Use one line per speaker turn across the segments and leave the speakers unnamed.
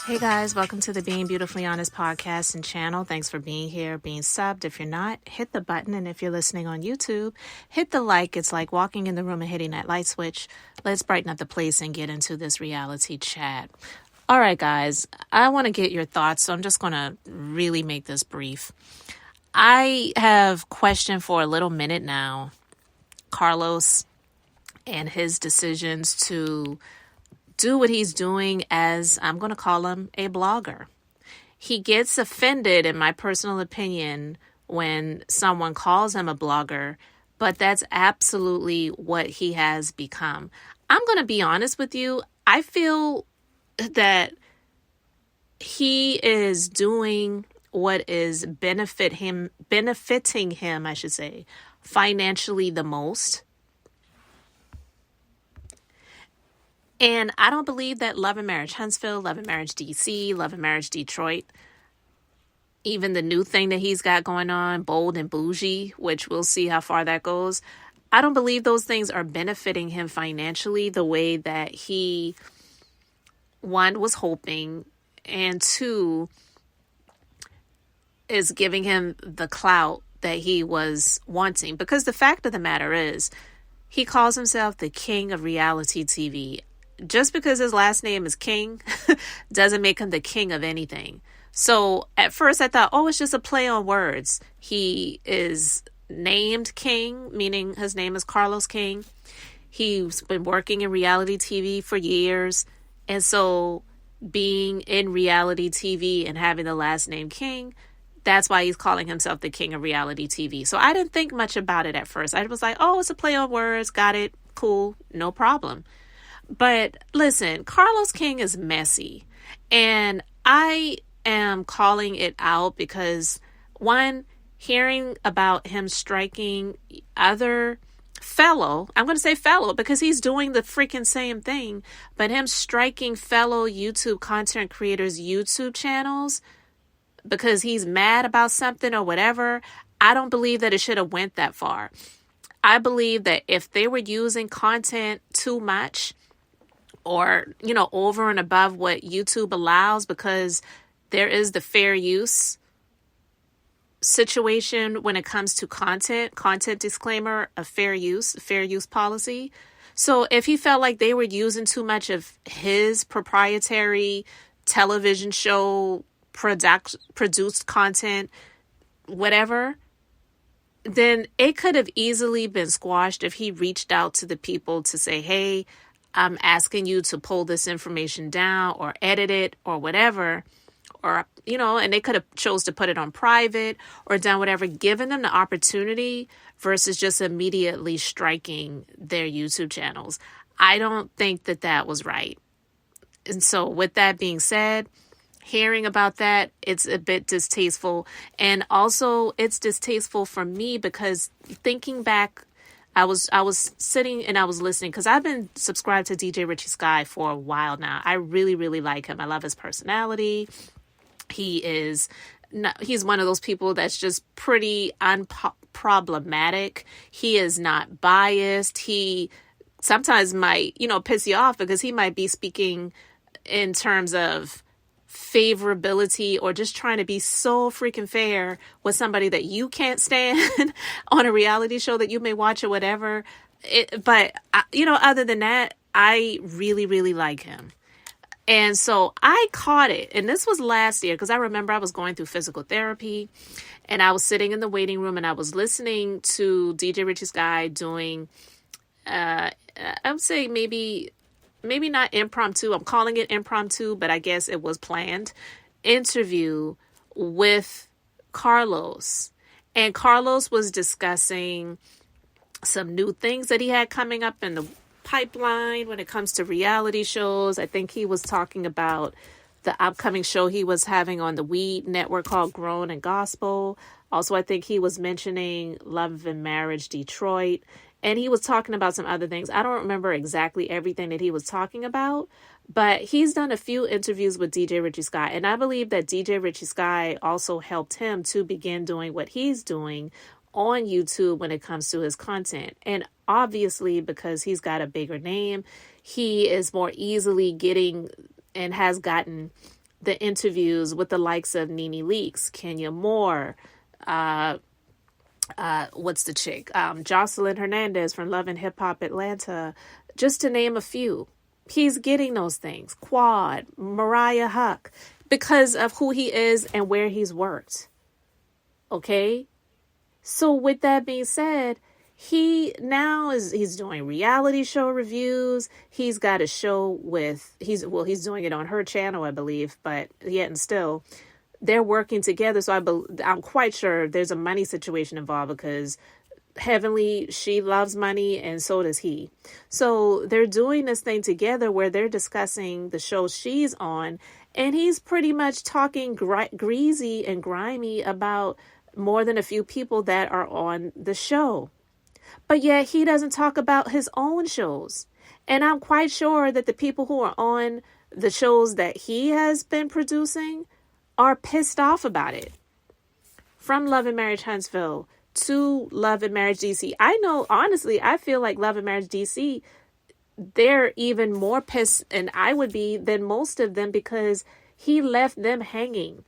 Hey guys, welcome to the Being Beautifully Honest podcast and channel. Thanks for being here, being subbed. If you're not, hit the button. And if you're listening on YouTube, hit the like. It's like walking in the room and hitting that light switch. Let's brighten up the place and get into this reality chat. All right, guys, I want to get your thoughts, so I'm just going to really make this brief. I have questioned for a little minute now Carlos and his decisions to do what he's doing as, I'm going to call him, a blogger. He gets offended, in my personal opinion, when someone calls him a blogger, but that's absolutely what he has become. I'm going to be honest with you. I feel that he is doing what is benefiting him, I should say, financially the most. And I don't believe that Love and Marriage Huntsville, Love and Marriage DC, Love and Marriage Detroit, even the new thing that he's got going on, Bold and Bougie, which we'll see how far that goes. I don't believe those things are benefiting him financially the way that he, one, was hoping, and two, is giving him the clout that he was wanting. Because the fact of the matter is, he calls himself the king of reality TV. Just because his last name is King doesn't make him the king of anything. So at first I thought, it's just a play on words. He is named King, meaning his name is Carlos King. He's been working in reality TV for years. And so being in reality TV and having the last name King, that's why he's calling himself the king of reality TV. So I didn't think much about it at first. I was like, it's a play on words. Got it. Cool. No problem. But listen, Carlos King is messy. And I am calling it out because, one, hearing about him striking other I'm going to say fellow because he's doing the freaking same thing, but him striking fellow YouTube content creators' YouTube channels because he's mad about something or whatever, I don't believe that it should have went that far. I believe that if they were using content too much or, over and above what YouTube allows, because there is the fair use situation when it comes to content disclaimer of fair use policy. So if he felt like they were using too much of his proprietary television show produced content, whatever, then it could have easily been squashed if he reached out to the people to say, hey, I'm asking you to pull this information down or edit it or whatever, or, and they could have chose to put it on private or done whatever, given them the opportunity versus just immediately striking their YouTube channels. I don't think that that was right. And so with that being said, hearing about that, it's a bit distasteful. And also it's distasteful for me because thinking back, I was sitting and I was listening because I've been subscribed to DJ Richie Sky for a while now. I really, really like him. I love his personality. He's one of those people that's just pretty unproblematic. He is not biased. He sometimes might, piss you off because he might be speaking in terms of favorability or just trying to be so freaking fair with somebody that you can't stand on a reality show that you may watch or whatever. But other than that, I really, really like him. And so I caught it. And this was last year because I remember I was going through physical therapy and I was sitting in the waiting room and I was listening to DJ Richie's guy doing, I would say maybe not impromptu. I'm calling it impromptu, but I guess it was planned interview with Carlos. And Carlos was discussing some new things that he had coming up in the pipeline when it comes to reality shows. I think he was talking about the upcoming show he was having on the Weed Network called Grown and Gospel. Also, I think he was mentioning Love and Marriage Detroit. And he was talking about some other things. I don't remember exactly everything that he was talking about, but he's done a few interviews with DJ Richie Sky. And I believe that DJ Richie Sky also helped him to begin doing what he's doing on YouTube when it comes to his content. And obviously, because he's got a bigger name, he is more easily getting and has gotten the interviews with the likes of Nene Leakes, Kenya Moore, what's the chick? Jocelyn Hernandez from Love and Hip Hop Atlanta, just to name a few. He's getting those things. Quad, Mariah Huck, because of who he is and where he's worked. Okay? So with that being said, he's doing reality show reviews. He's got a show he's doing it on her channel, I believe, but yet and still, they're working together. So I'm quite sure there's a money situation involved, because Heavenly, she loves money and so does he. So they're doing this thing together where they're discussing the show she's on, and he's pretty much talking greasy and grimy about more than a few people that are on the show. But yet he doesn't talk about his own shows. And I'm quite sure that the people who are on the shows that he has been producing are pissed off about it. From Love and Marriage Huntsville to Love and Marriage DC. I know, honestly, I feel like Love and Marriage DC, they're even more pissed, and I would be, than most of them, because he left them hanging.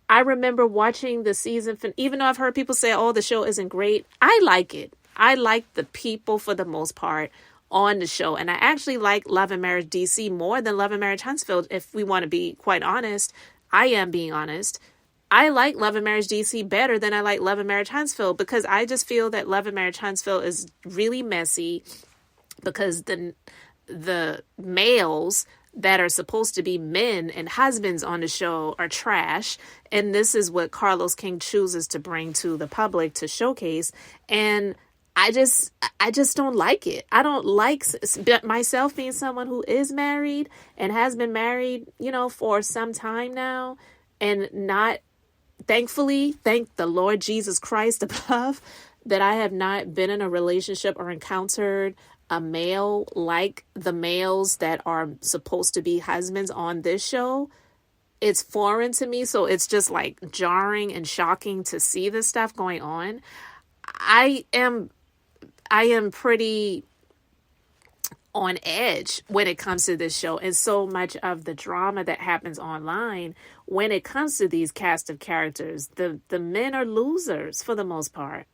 I remember watching the season, even though I've heard people say, oh, the show isn't great. I like it. I like the people for the most part on the show. And I actually like Love and Marriage DC more than Love and Marriage Huntsville, if we want to be quite honest. I am being honest. I like Love and Marriage DC better than I like Love and Marriage Huntsville, because I just feel that Love and Marriage Huntsville is really messy, because the males that are supposed to be men and husbands on the show are trash. And this is what Carlos King chooses to bring to the public to showcase. And I just don't like it. I don't like myself, being someone who is married and has been married, for some time now, and not, thankfully, thank the Lord Jesus Christ above, that I have not been in a relationship or encountered a male like the males that are supposed to be husbands on this show. It's foreign to me, so it's just like jarring and shocking to see this stuff going on. I am pretty on edge when it comes to this show, and so much of the drama that happens online when it comes to these cast of characters. The men are losers for the most part.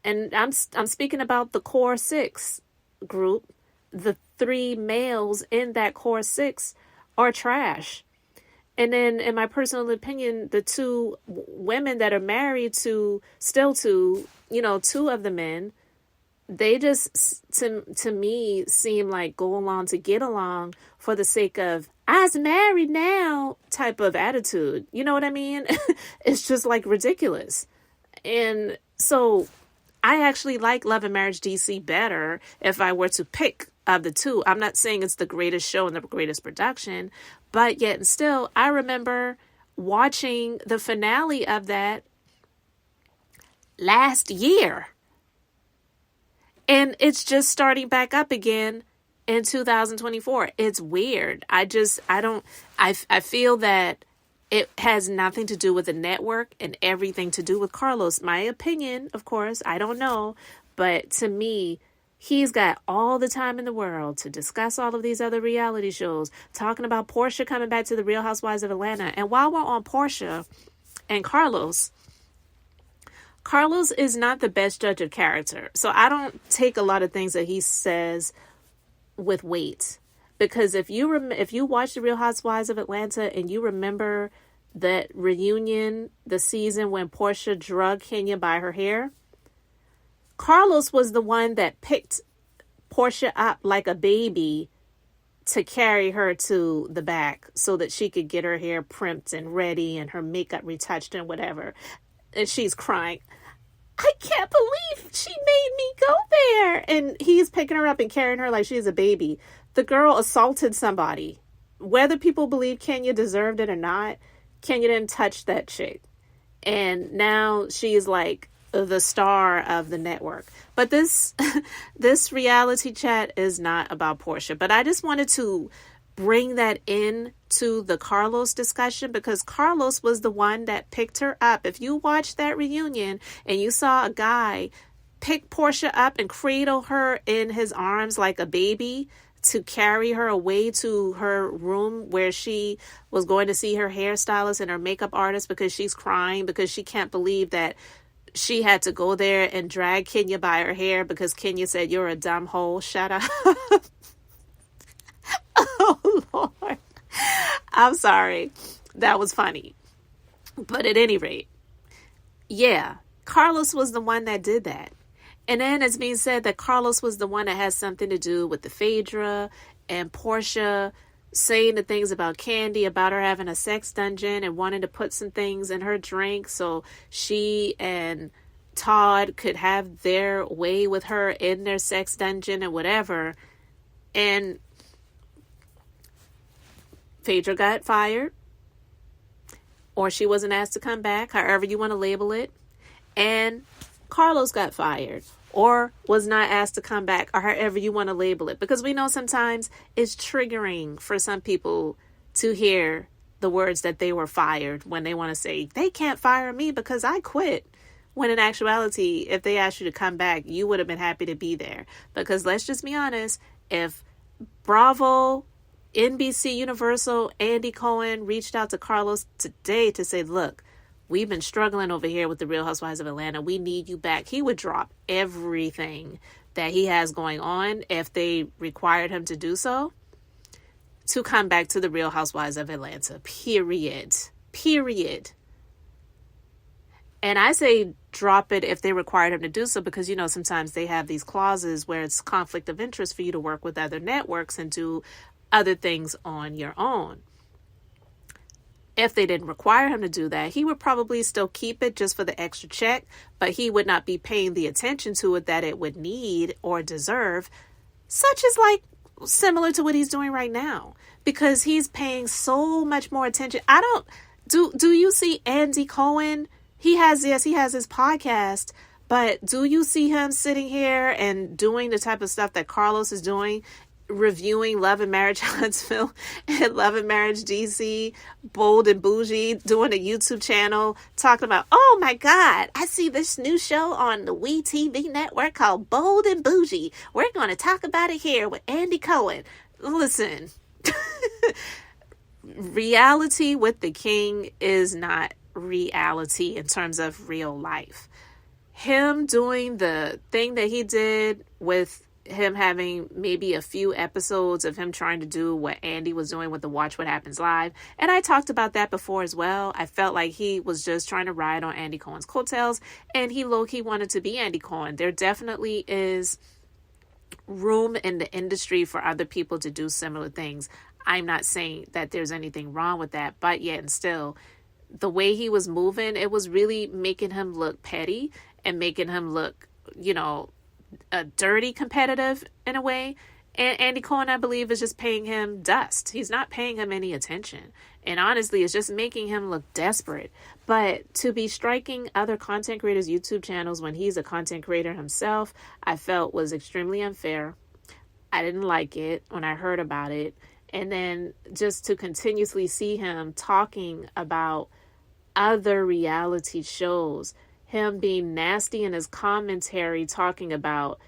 And I'm speaking about the core 6 group. The 3 males in that core 6 are trash. And then, in my personal opinion, the 2 women that are married to 2 of the men, they just, to me, seem like go along to get along for the sake of, I's married now type of attitude. You know what I mean? It's just like ridiculous. And so I actually like Love and Marriage DC better if I were to pick of the 2. I'm not saying it's the greatest show and the greatest production, but yet and still, I remember watching the finale of that last year. And it's just starting back up again in 2024. It's weird. I feel that it has nothing to do with the network and everything to do with Carlos. My opinion, of course, I don't know. But to me, he's got all the time in the world to discuss all of these other reality shows, talking about Portia coming back to the Real Housewives of Atlanta. And while we're on Portia and Carlos is not the best judge of character. So I don't take a lot of things that he says with weight. Because if you watch the Real Housewives of Atlanta and you remember that reunion, the season when Portia drug Kenya by her hair, Carlos was the one that picked Portia up like a baby to carry her to the back so that she could get her hair primped and ready and her makeup retouched and whatever. And she's crying, I can't believe she made me go there. And he's picking her up and carrying her like she's a baby. The girl assaulted somebody. Whether people believe Kenya deserved it or not, Kenya didn't touch that chick. And now she's like the star of the network. But this reality chat is not about Portia. But I just wanted to bring that in to the Carlos discussion, because Carlos was the one that picked her up. If you watched that reunion and you saw a guy pick Portia up and cradle her in his arms like a baby, to carry her away to her room where she was going to see her hairstylist and her makeup artist because she's crying because she can't believe that she had to go there and drag Kenya by her hair because Kenya said, "You're a dumb hole. Shut up." Oh, Lord. I'm sorry. That was funny. But at any rate, yeah, Carlos was the one that did that. And then it's being said that Carlos was the one that has something to do with the Phaedra and Portia saying the things about Candy, about her having a sex dungeon and wanting to put some things in her drink so she and Todd could have their way with her in their sex dungeon and whatever. And Phaedra got fired, or she wasn't asked to come back, however you want to label it. And Carlos got fired or was not asked to come back, or however you want to label it, because we know sometimes it's triggering for some people to hear the words that they were fired when they want to say they can't fire me because I quit, when in actuality, if they asked you to come back, you would have been happy to be there. Because let's just be honest, if Bravo, NBC Universal, Andy Cohen reached out to Carlos today to say, look, we've been struggling over here with the Real Housewives of Atlanta. We need you back. He would drop everything that he has going on if they required him to do so to come back to the Real Housewives of Atlanta. Period. And I say drop it if they required him to do so because, you know, sometimes they have these clauses where it's conflict of interest for you to work with other networks and do other things on your own. If they didn't require him to do that, he would probably still keep it just for the extra check, but he would not be paying the attention to it that it would need or deserve, such as like similar to what he's doing right now, because he's paying so much more attention. Do you see Andy Cohen? He has his podcast, but do you see him sitting here and doing the type of stuff that Carlos is doing? Reviewing Love and Marriage Huntsville and Love and Marriage DC, Bold and Bougie, doing a YouTube channel talking about, oh my God, I see this new show on the WeTV network called Bold and Bougie. We're going to talk about it here with Andy Cohen. Listen, reality with the king is not reality in terms of real life. Him doing the thing that he did with him having maybe a few episodes of him trying to do what Andy was doing with the Watch What Happens Live. And I talked about that before as well. I felt like he was just trying to ride on Andy Cohen's coattails, and he low-key wanted to be Andy Cohen. There definitely is room in the industry for other people to do similar things. I'm not saying that there's anything wrong with that, but yet and still, the way he was moving, it was really making him look petty and making him look, you know, a dirty competitive in a way. And Andy Cohen, I believe, is just paying him dust. He's not paying him any attention. And honestly, it's just making him look desperate. But to be striking other content creators' YouTube channels when he's a content creator himself, I felt was extremely unfair. I didn't like it when I heard about it. And then just to continuously see him talking about other reality shows, him being nasty in his commentary, talking about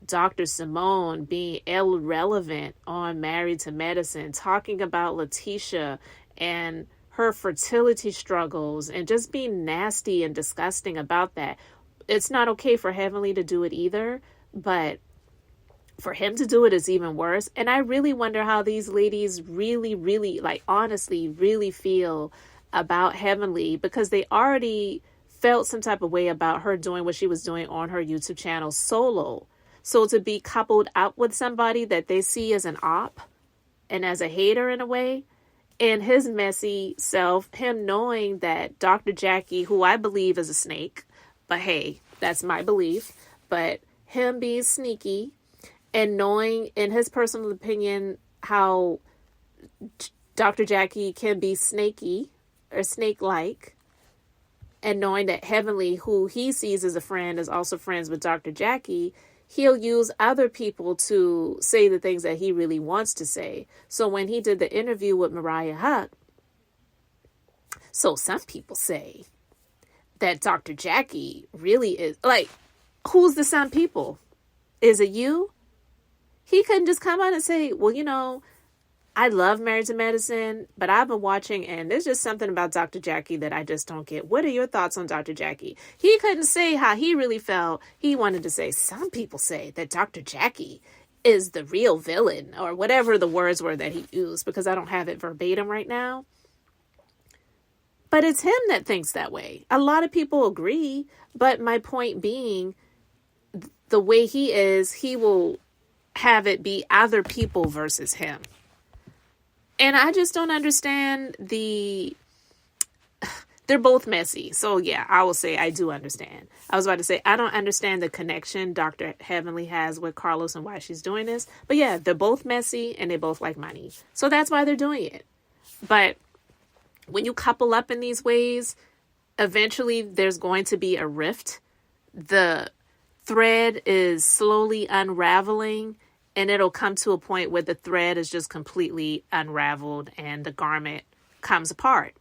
Dr. Simone being irrelevant on Married to Medicine, talking about Letitia and her fertility struggles, and just being nasty and disgusting about that. It's not okay for Heavenly to do it either, but for him to do it is even worse. And I really wonder how these ladies really, like honestly, really feel about Heavenly, because they already felt some type of way about her doing what she was doing on her YouTube channel solo. So to be coupled up with somebody that they see as an op and as a hater in a way, and his messy self, him knowing that Dr. Jackie, who I believe is a snake, but hey, that's my belief, but him being sneaky and knowing in his personal opinion how Dr. Jackie can be snaky or snake-like, and knowing that Heavenly, who he sees as a friend, is also friends with Dr. Jackie, he'll use other people to say the things that he really wants to say. So when he did the interview with Mariah Huck, so some people say that Dr. Jackie really is, like, who's the some people? Is it you? He couldn't just come out and say, well, I love Married to Medicine, but I've been watching and there's just something about Dr. Jackie that I just don't get. What are your thoughts on Dr. Jackie? He couldn't say how he really felt. He wanted to say, some people say that Dr. Jackie is the real villain, or whatever the words were that he used, because I don't have it verbatim right now. But it's him that thinks that way. A lot of people agree, but my point being, the way he is, he will have it be other people versus him. And I just don't understand they're both messy. So yeah, I will say I do understand. I was about to say, I don't understand the connection Dr. Heavenly has with Carlos and why she's doing this. But yeah, they're both messy and they both like money. So that's why they're doing it. But when you couple up in these ways, eventually there's going to be a rift. The thread is slowly unraveling. And it'll come to a point where the thread is just completely unraveled and the garment comes apart.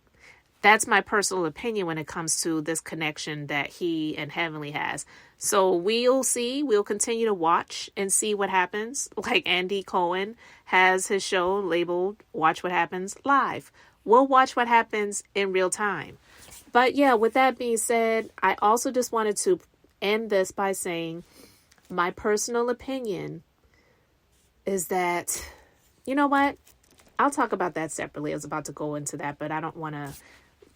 That's my personal opinion when it comes to this connection that he and Heavenly has. So we'll see. We'll continue to watch and see what happens. Like Andy Cohen has his show labeled Watch What Happens Live. We'll watch what happens in real time. But yeah, with that being said, I also just wanted to end this by saying my personal opinion is that, you know what? I'll talk about that separately. I was about to go into that, but I don't want to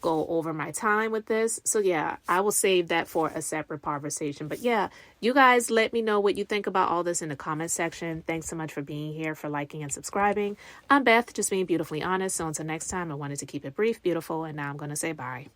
go over my time with this. So yeah, I will save that for a separate conversation. But yeah, you guys let me know what you think about all this in the comment section. Thanks so much for being here, for liking and subscribing. I'm Beth, just being beautifully honest. So until next time, I wanted to keep it brief, beautiful, and now I'm going to say bye.